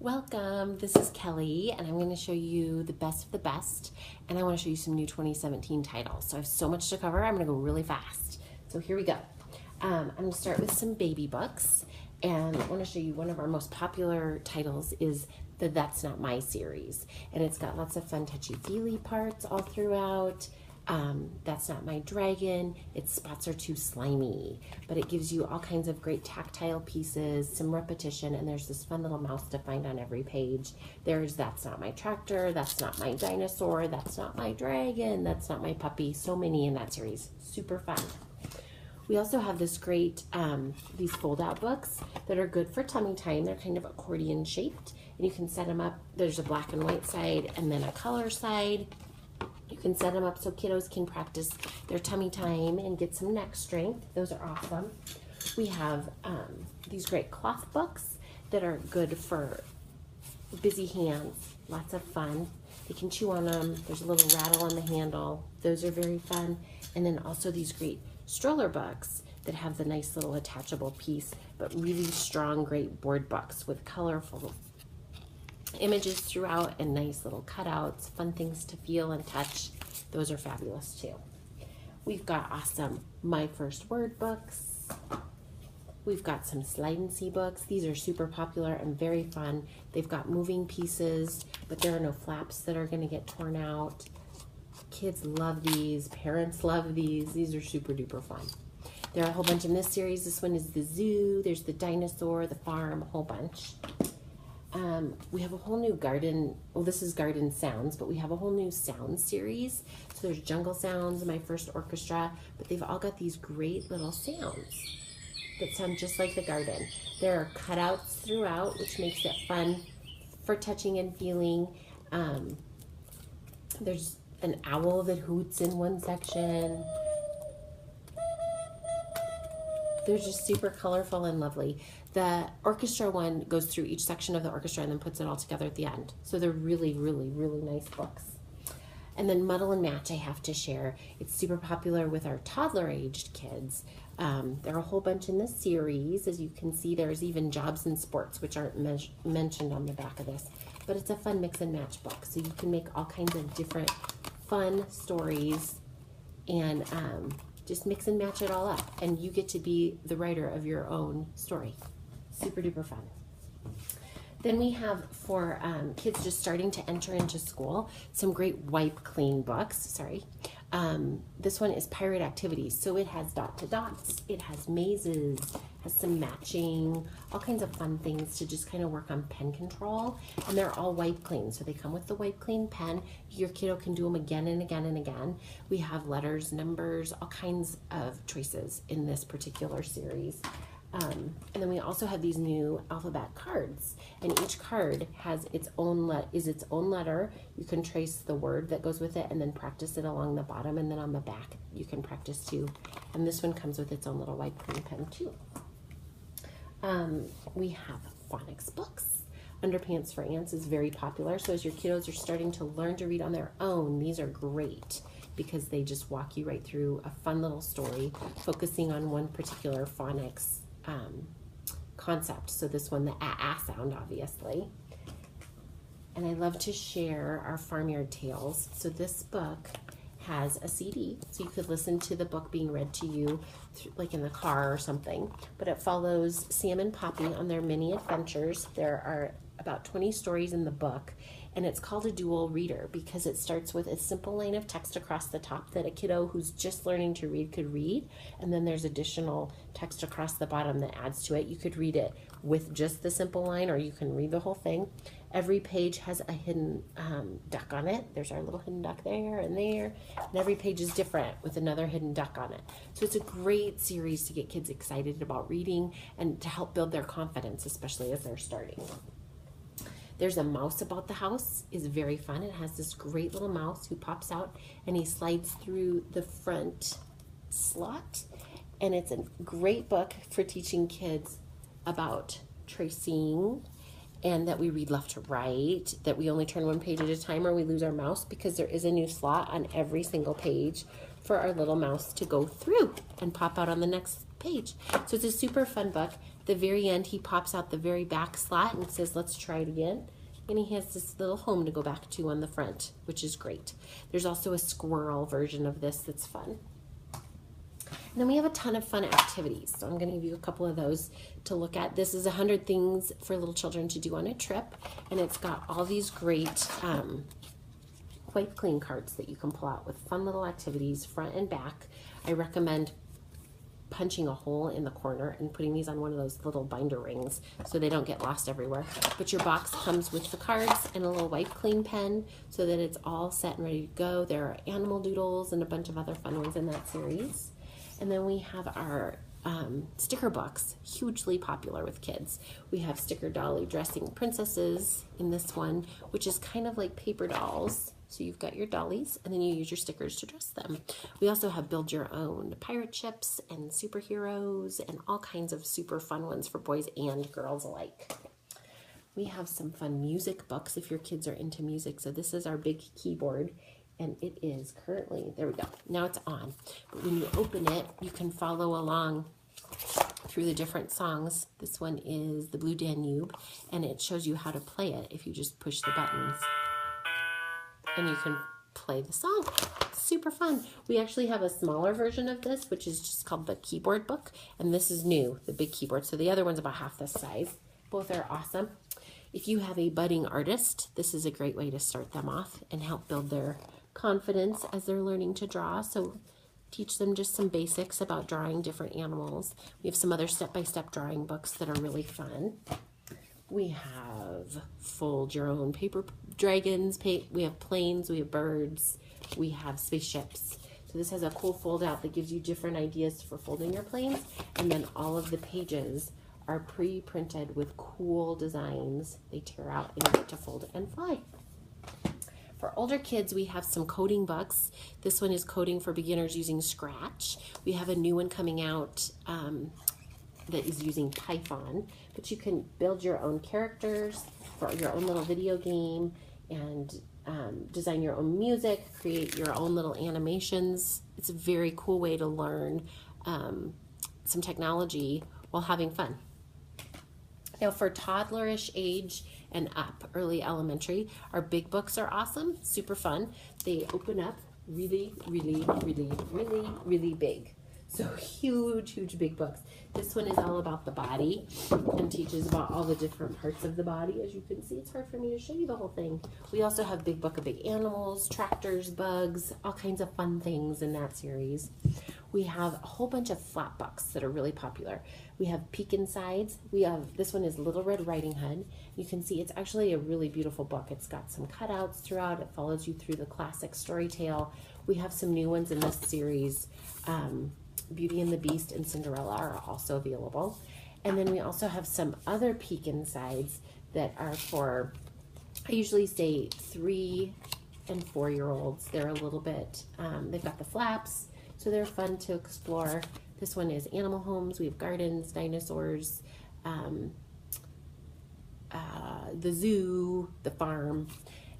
Welcome, this is Kelly, and I'm going to show you the best of the best, and I want to show you some new 2017 titles. So I have so much to cover, I'm going to go really fast. So here we go. I'm going to start with some baby books, and I want to show you one of our most popular titles is the That's Not My series, and it's got lots of fun touchy-feely parts all throughout. That's Not My Dragon. Its spots are too slimy, but it gives you all kinds of great tactile pieces, some repetition, and there's this fun little mouse to find on every page. There's That's Not My Tractor, That's Not My Dinosaur, That's Not My Dragon, That's Not My Puppy. So many in that series. Super fun. We also have this great, these fold-out books that are good for tummy time. They're kind of accordion shaped, and you can set them up. There's a black and white side and then a color side. You can set them up so kiddos can practice their tummy time and get some neck strength. Those are awesome. We have these great cloth books that are good for busy hands. Lots of fun. They can chew on them. There's a little rattle on the handle. Those are very fun. And then also these great stroller books that have the nice little attachable piece, but really strong, great board books with colorful images throughout and nice little cutouts, fun things to feel and touch. Those are fabulous too. We've got awesome My First Word books. We've got some slide and see books. These are super popular and very fun. They've got moving pieces, but there are no flaps that are going to get torn out. Kids love these. Parents love these. These are super duper fun. There are a whole bunch in this series. This one is the zoo. There's the dinosaur, the farm, a whole bunch. We have a whole new garden, well this is garden sounds, but we have a whole new sound series. So there's jungle sounds, My First Orchestra, but they've all got these great little sounds that sound just like the garden. There are cutouts throughout, which makes it fun for touching and feeling. There's an owl that hoots in one section. They're just super colorful and lovely. The orchestra one goes through each section of the orchestra and then puts it all together at the end. So they're really, really, really nice books. And then Muddle and Match I have to share. It's super popular with our toddler-aged kids. There are a whole bunch in this series. As you can see, there's even Jobs and Sports, which aren't mentioned on the back of this. But it's a fun mix and match book. So you can make all kinds of different fun stories and just mix and match it all up, and you get to be the writer of your own story. Super duper fun. Then we have for kids just starting to enter into school, some great wipe clean books. Sorry. This one is Pirate Activities. So it has dot to dots, it has mazes, has some matching, all kinds of fun things to just kind of work on pen control. And they're all wipe clean. So they come with the wipe clean pen. Your kiddo can do them again and again and again. We have letters, numbers, all kinds of choices in this particular series. And then we also have these new alphabet cards, and each card has its own letter. You can trace the word that goes with it and then practice it along the bottom, and then on the back you can practice too. And this one comes with its own little white clean pen too. We have phonics books. Underpants for Ants is very popular, so as your kiddos are starting to learn to read on their own, these are great because they just walk you right through a fun little story focusing on one particular phonics concept. So this one, the ah sound, obviously. And I love to share our Farmyard Tales. So this book has a CD, so you could listen to the book being read to you, like in the car or something. But it follows Sam and Poppy on their mini adventures. There are about 20 stories in the book, and it's called a dual reader because it starts with a simple line of text across the top that a kiddo who's just learning to read could read, and then there's additional text across the bottom that adds to it. You could read it with just the simple line, or you can read the whole thing. Every page has a hidden duck on it. There's our little hidden duck there and there, and every page is different with another hidden duck on it. So it's a great series to get kids excited about reading and to help build their confidence, especially as they're starting. There's a mouse about the house, is very fun. It has this great little mouse who pops out and he slides through the front slot. And it's a great book for teaching kids about tracing, and that we read left to right, that we only turn one page at a time or we lose our mouse, because there is a new slot on every single page for our little mouse to go through and pop out on the next page. So it's a super fun book the very end, he pops out the very back slot and says, let's try it again. And he has this little home to go back to on the front, which is great. There's also a squirrel version of this that's fun. And then we have a ton of fun activities. So I'm going to give you a couple of those to look at. This is 100 things for little children to do on a trip. And it's got all these great wipe clean cards that you can pull out with fun little activities, front and back. I recommend punching a hole in the corner and putting these on one of those little binder rings so they don't get lost everywhere. But your box comes with the cards and a little wipe clean pen so that it's all set and ready to go. There are animal doodles and a bunch of other fun ones in that series. And then we have our sticker books, hugely popular with kids. We have sticker dolly dressing princesses in this one, which is kind of like paper dolls. So you've got your dollies and then you use your stickers to dress them. We also have build your own pirate ships and superheroes and all kinds of super fun ones for boys and girls alike. We have some fun music books if your kids are into music. So this is our big keyboard and it is currently, there we go, now it's on. But when you open it, you can follow along through the different songs. This one is the Blue Danube and it shows you how to play it if you just push the buttons. And you can play the song. Super fun. We actually have a smaller version of this, which is just called the keyboard book. And this is new, the big keyboard. So the other one's about half this size. Both are awesome. If you have a budding artist, this is a great way to start them off and help build their confidence as they're learning to draw. So teach them just some basics about drawing different animals. We have some other step-by-step drawing books that are really fun. We have fold your own paper dragons, we have planes, we have birds, we have spaceships. So this has a cool fold out that gives you different ideas for folding your planes. And then all of the pages are pre-printed with cool designs. They tear out and you get to fold and fly. For older kids, we have some coding books. This one is coding for beginners using Scratch. We have a new one coming out that is using Python, but you can build your own characters for your own little video game and design your own music, create your own little animations. It's a very cool way to learn some technology while having fun. Now for toddlerish age and up, early elementary, our big books are awesome, super fun. They open up really, really, really, really, really big. So huge, huge big books. This one is all about the body and teaches about all the different parts of the body. As you can see, it's hard for me to show you the whole thing. We also have Big Book of Big Animals, tractors, bugs, all kinds of fun things in that series. We have a whole bunch of flat books that are really popular. We have Peek Insides. We have, this one is Little Red Riding Hood. You can see it's actually a really beautiful book. It's got some cutouts throughout. It follows you through the classic story tale. We have some new ones in this series. Beauty and the Beast and Cinderella are also available. And then we also have some other Peek Insides that are for, I usually say 3 and 4-year-olds. They're a little bit, they've got the flaps, so they're fun to explore. This one is animal homes. We have gardens, dinosaurs, the zoo, the farm.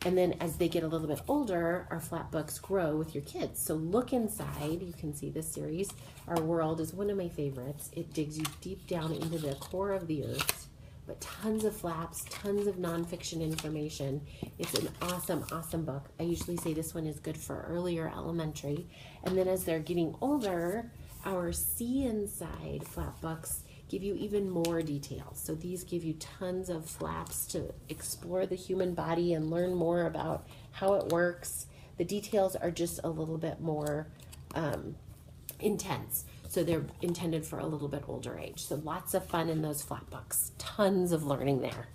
And then as they get a little bit older, our flat books grow with your kids. So look inside. You can see this series. Our World is one of my favorites. It digs you deep down into the core of the earth, but tons of flaps, tons of nonfiction information. It's an awesome, awesome book. I usually say this one is good for earlier elementary. And then as they're getting older, our See Inside flat books give you even more details. So these give you tons of flaps to explore the human body and learn more about how it works. The details are just a little bit more intense. So they're intended for a little bit older age. So lots of fun in those flat books. Tons of learning there.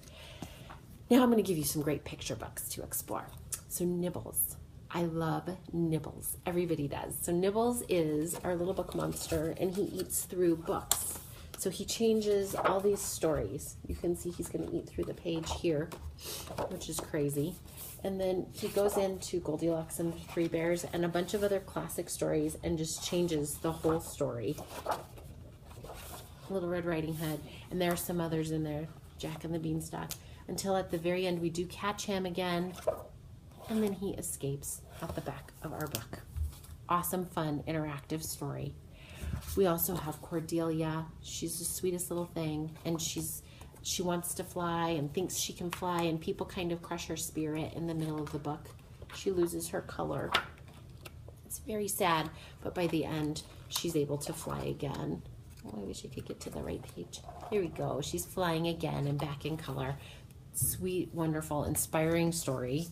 Now I'm going to give you some great picture books to explore. So Nibbles. I love Nibbles. Everybody does. So Nibbles is our little book monster and he eats through books. So he changes all these stories. You can see he's going to eat through the page here, which is crazy. And then he goes into Goldilocks and the Three Bears and a bunch of other classic stories and just changes the whole story. Little Red Riding Hood. And there are some others in there. Jack and the Beanstalk. Until at the very end we do catch him again. And then he escapes out the back of our book. Awesome, fun, interactive story. We also have Cordelia. She's the sweetest little thing, and she wants to fly and thinks she can fly, and people kind of crush her spirit in the middle of the book. She loses her color. It's very sad, but by the end, she's able to fly again. Oh, I wish I could get to the right page. Here we go. She's flying again and back in color. Sweet, wonderful, inspiring story.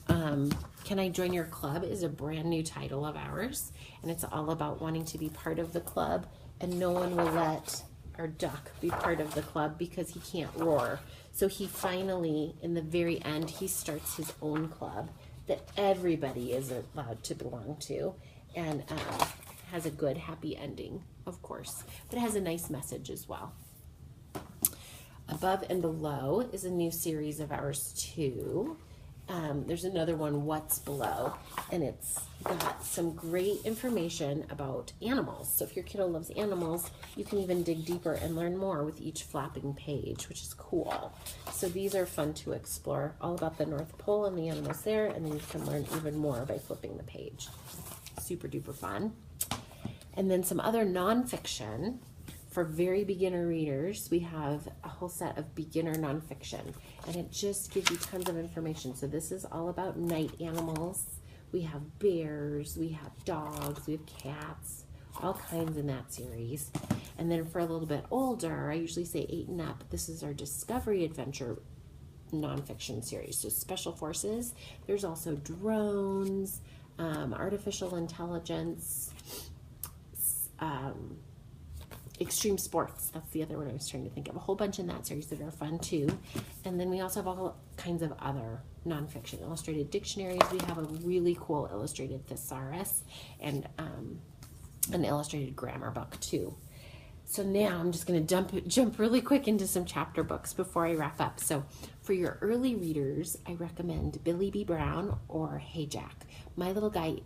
Can I Join Your Club is a brand new title of ours, and it's all about wanting to be part of the club, and no one will let our duck be part of the club because he can't roar. So he finally, in the very end, he starts his own club that everybody is allowed to belong to, and has a good, happy ending, of course, but it has a nice message as well. Above and Below is a new series of ours too. There's another one, What's Below, and it's got some great information about animals. So if your kiddo loves animals, you can even dig deeper and learn more with each flapping page, which is cool. So these are fun to explore, all about the North Pole and the animals there, and then you can learn even more by flipping the page. Super duper fun. And then some other nonfiction. For very beginner readers, we have a whole set of beginner nonfiction, and it just gives you tons of information. So this is all about night animals. We have bears, we have dogs, we have cats, all kinds in that series. And then for a little bit older, I usually say 8 and up, this is our Discovery Adventure nonfiction series. So special forces, there's also drones, artificial intelligence, extreme sports. That's the other one I was trying to think of. A whole bunch in that series that are fun too. And then we also have all kinds of other nonfiction illustrated dictionaries. We have a really cool illustrated thesaurus and an illustrated grammar book too. So now I'm just going to jump really quick into some chapter books before I wrap up. So for your early readers, I recommend Billy B. Brown or Hey Jack. My little guy,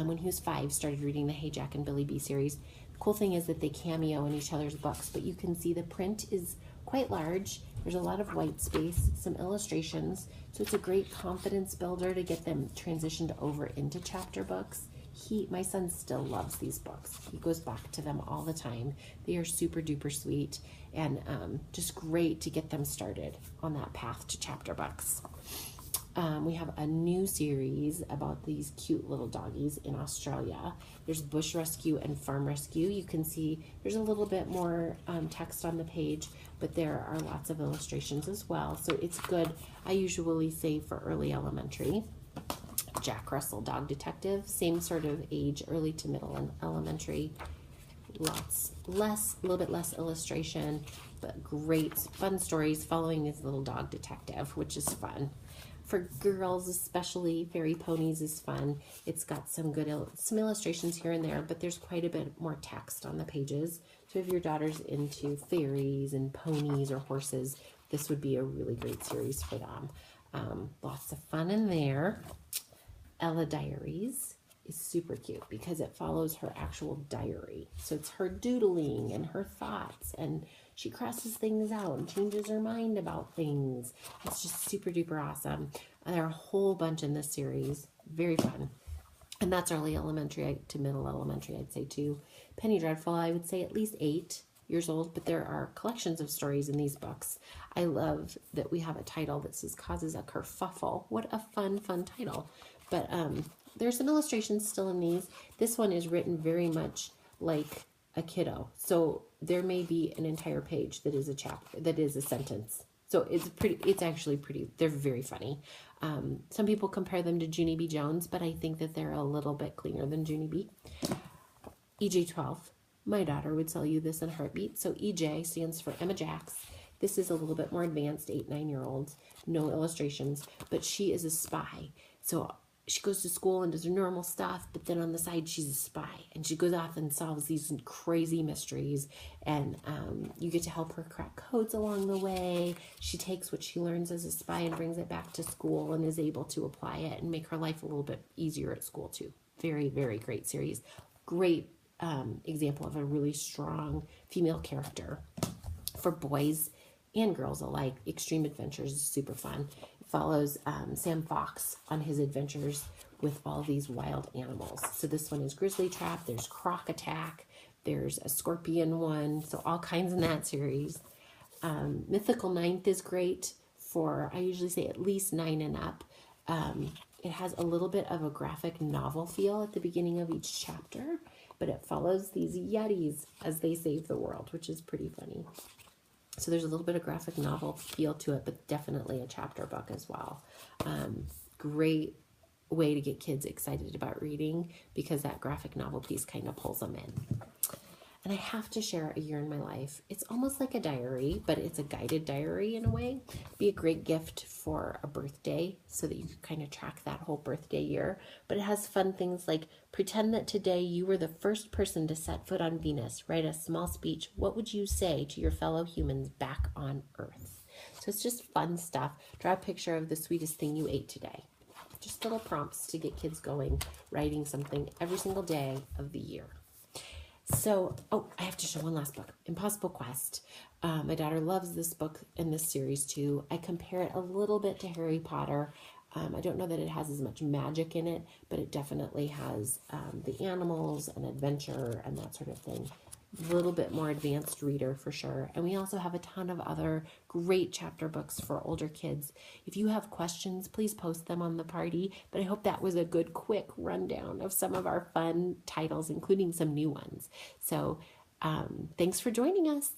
when he was 5, started reading the Hey Jack and Billy B series. The cool thing is that they cameo in each other's books, but you can see the print is quite large. There's a lot of white space, some illustrations, so it's a great confidence builder to get them transitioned over into chapter books. My son still loves these books. He goes back to them all the time. They are super duper sweet and just great to get them started on that path to chapter books. We have a new series about these cute little doggies in Australia. There's bush rescue and farm rescue. You can see there's a little bit more text on the page, but there are lots of illustrations as well. So it's good. I usually say for early elementary. Jack Russell Dog Detective, same sort of age, early to middle and elementary. A little bit less illustration, but great fun stories following this little dog detective, which is fun. For girls especially, Fairy Ponies is fun. It's got some good some illustrations here and there, but there's quite a bit more text on the pages. So if your daughter's into fairies and ponies or horses, this would be a really great series for them. Lots of fun in there. Ella Diaries is super cute because it follows her actual diary. So it's her doodling and her thoughts, and she crosses things out and changes her mind about things. It's just super duper awesome. There are a whole bunch in this series. Very fun. And that's early elementary to middle elementary, I'd say too. Penny Dreadful, I would say at least 8 years old, but there are collections of stories in these books. I love that we have a title that says Causes a Kerfuffle. What a fun title. But there's some illustrations still in these. This one is written very much like a kiddo. So there may be an entire page that is a chapter, that is a sentence. So it's actually pretty, they're very funny. Some people compare them to Junie B. Jones, but I think that they're a little bit cleaner than Junie B. EJ12. My daughter would tell you this in a heartbeat. So EJ stands for Emma Jacks. This is a little bit more advanced, 8-9-year-olds, no illustrations, but she is a spy. So she goes to school and does her normal stuff, but then on the side, she's a spy. And she goes off and solves these crazy mysteries. And you get to help her crack codes along the way. She takes what she learns as a spy and brings it back to school and is able to apply it and make her life a little bit easier at school too. Very, very great series. Great example of a really strong female character. For boys and girls alike, Extreme Adventures is super fun. It follows Sam Fox on his adventures with all these wild animals. So this one is Grizzly Trap, there's Croc Attack, There's a scorpion one, so all kinds in that series. Mythical Ninth is great for, I usually say at least 9 and up. It has a little bit of a graphic novel feel at the beginning of each chapter, but it follows these yetis as they save the world, which is pretty funny. So there's a little bit of graphic novel feel to it, but definitely a chapter book as well. Great way to get kids excited about reading because that graphic novel piece kind of pulls them in. And I have to share a year in my life. It's almost like a diary, but it's a guided diary in a way. Be a great gift for a birthday so that you can kind of track that whole birthday year. But it has fun things like pretend that today you were the first person to set foot on Venus. Write a small speech. What would you say to your fellow humans back on Earth? So it's just fun stuff. Draw a picture of the sweetest thing you ate today. Just little prompts to get kids going, writing something every single day of the year. So, I have to show one last book, Impossible Quest. My daughter loves this book and this series too. I compare it a little bit to Harry Potter. I don't know that it has as much magic in it, but it definitely has the animals and adventure and that sort of thing. A little bit more advanced reader for sure. And we also have a ton of other great chapter books for older kids. If you have questions, please post them on the party. But I hope that was a good quick rundown of some of our fun titles, including some new ones. So thanks for joining us.